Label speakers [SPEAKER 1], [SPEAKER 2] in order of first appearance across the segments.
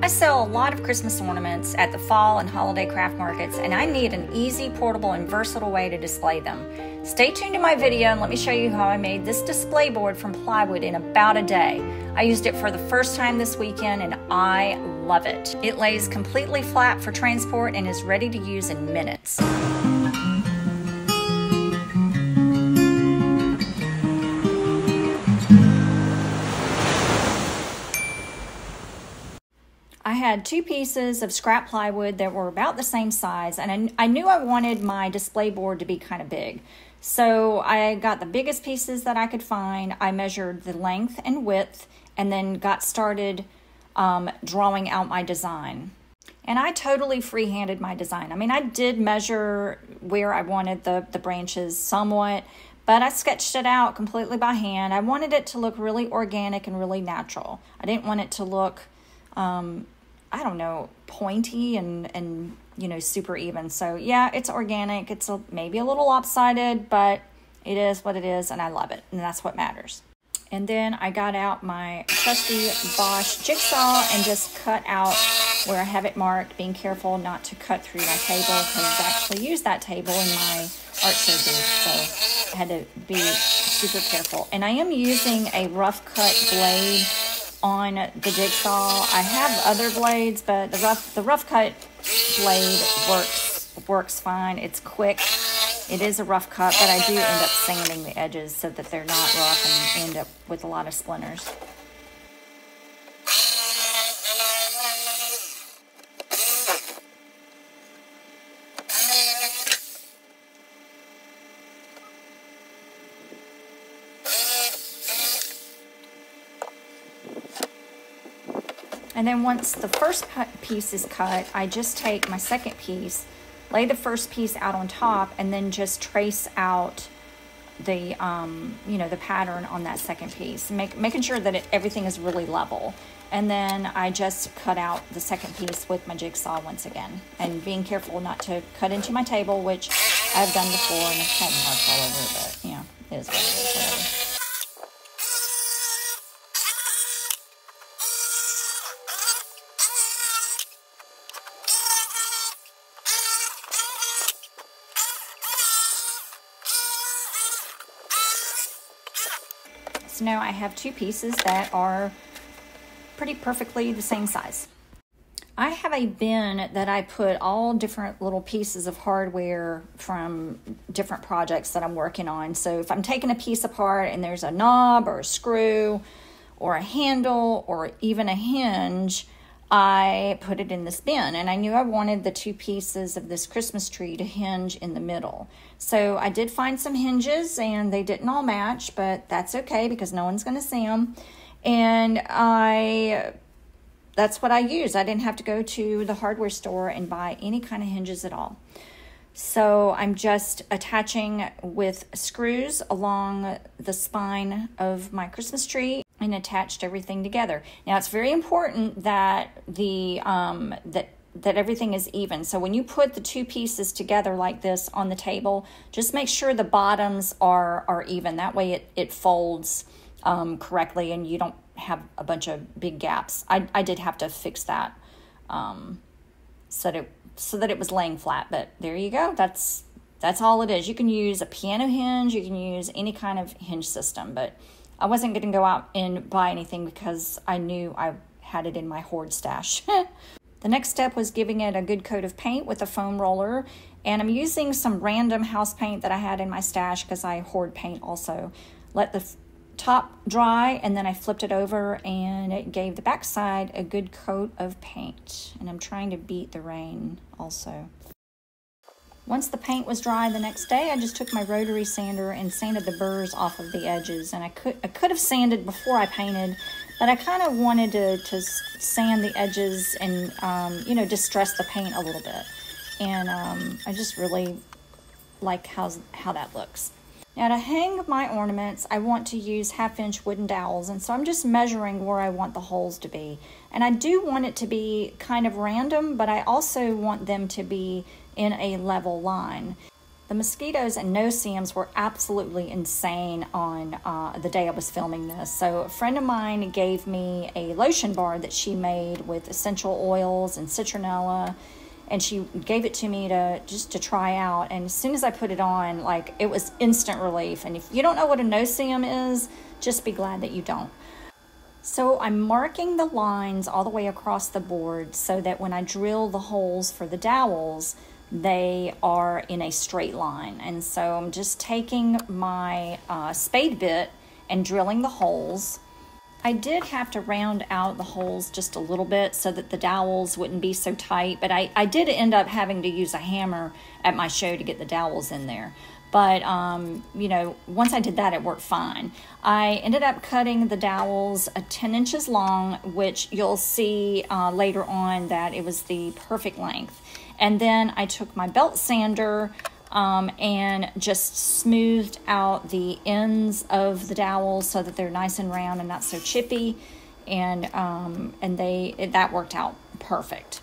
[SPEAKER 1] I sell a lot of Christmas ornaments at the fall and holiday craft markets, and I need an easy, portable, and versatile way to display them. Stay tuned to my video and let me show you how I made this display board from plywood in about a day. I used it for the first time this weekend and I love it. It lays completely flat for transport and is ready to use in minutes. I had two pieces of scrap plywood that were about the same size, and I knew I wanted my display board to be kind of big. So I got the biggest pieces that I could find. I measured the length and width and then got started drawing out my design. And I totally freehanded my design. I mean, I did measure where I wanted the branches somewhat, but I sketched it out completely by hand. I wanted it to look really organic and really natural. I didn't want it to look I don't know, pointy and you know, super even. So yeah, it's organic. It's maybe a little lopsided, but it is what it is, and I love it, and that's what matters. And then I got out my trusty Bosch jigsaw and just cut out where I have it marked, being careful not to cut through my table, because I actually use that table in my art show booth, so I had to be super careful. And I am using a rough cut blade on the jigsaw. I have other blades, but the rough cut blade works fine. It's quick. It is a rough cut, but I do end up sanding the edges so that they're not rough and end up with a lot of splinters. And then once the first piece is cut, I just take my second piece, lay the first piece out on top, and then just trace out the, you know, the pattern on that second piece, making sure that everything is really level. And then I just cut out the second piece with my jigsaw once again, and being careful not to cut into my table, which I've done before, and it's had marks all over it, but, you know, it is what it is, whatever. So now I have two pieces that are pretty perfectly the same size. I have a bin that I put all different little pieces of hardware from different projects that I'm working on. So if I'm taking a piece apart and there's a knob or a screw or a handle or even a hinge, I put it in this bin, and I knew I wanted the two pieces of this Christmas tree to hinge in the middle. So I did find some hinges, and they didn't all match, but that's okay because no one's going to see them. And that's what I used. I didn't have to go to the hardware store and buy any kind of hinges at all. So I'm just attaching with screws along the spine of my Christmas tree and attached everything together. Now it's very important that that everything is even. So when you put the two pieces together like this on the table, just make sure the bottoms are even. That way it folds correctly and you don't have a bunch of big gaps. I did have to fix that so that it was laying flat, but there you go. That's all it is. You can use a piano hinge, you can use any kind of hinge system, but I wasn't going to go out and buy anything because I knew I had it in my hoard stash. The next step was giving it a good coat of paint with a foam roller, and I'm using some random house paint that I had in my stash because I hoard paint also. Let the top dry, and then I flipped it over, and it gave the back side a good coat of paint. And I'm trying to beat the rain also. Once the paint was dry the next day, I just took my rotary sander and sanded the burrs off of the edges. And I could have sanded before I painted, but I kind of wanted to sand the edges and, you know, distress the paint a little bit. And I just really like how that looks. Now to hang my ornaments, I want to use 1/2-inch wooden dowels, and so I'm just measuring where I want the holes to be. And I do want it to be kind of random, but I also want them to be in a level line. The The mosquitoes and no-see-ums were absolutely insane on the day I was filming this. So a friend of mine gave me a lotion bar that she made with essential oils and citronella, and she gave it to me just to try out. And as soon as I put it on, like, it was instant relief. And if you don't know what a no-see-um is, just be glad that you don't. So I'm marking the lines all the way across the board so that when I drill the holes for the dowels, they are in a straight line. And so I'm just taking my spade bit and drilling the holes. I did have to round out the holes just a little bit so that the dowels wouldn't be so tight, but I did end up having to use a hammer at my show to get the dowels in there. But, you know, once I did that, it worked fine. I ended up cutting the dowels 10 inches long, which you'll see later on that it was the perfect length. And then I took my belt sander and just smoothed out the ends of the dowels so that they're nice and round and not so chippy. And that worked out perfect.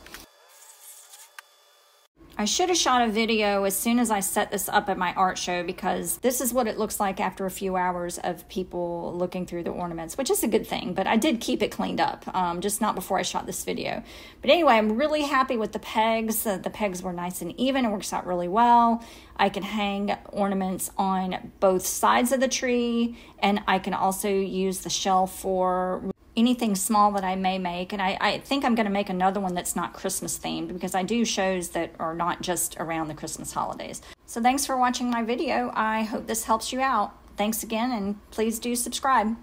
[SPEAKER 1] I should have shot a video as soon as I set this up at my art show, because this is what it looks like after a few hours of people looking through the ornaments, which is a good thing, but I did keep it cleaned up, just not before I shot this video. But anyway, I'm really happy with the pegs. The pegs were nice and even. It works out really well. I can hang ornaments on both sides of the tree, and I can also use the shelf for anything small that I may make. And I think I'm going to make another one that's not Christmas themed, because I do shows that are not just around the Christmas holidays. So thanks for watching my video. I hope this helps you out. Thanks again, and please do subscribe.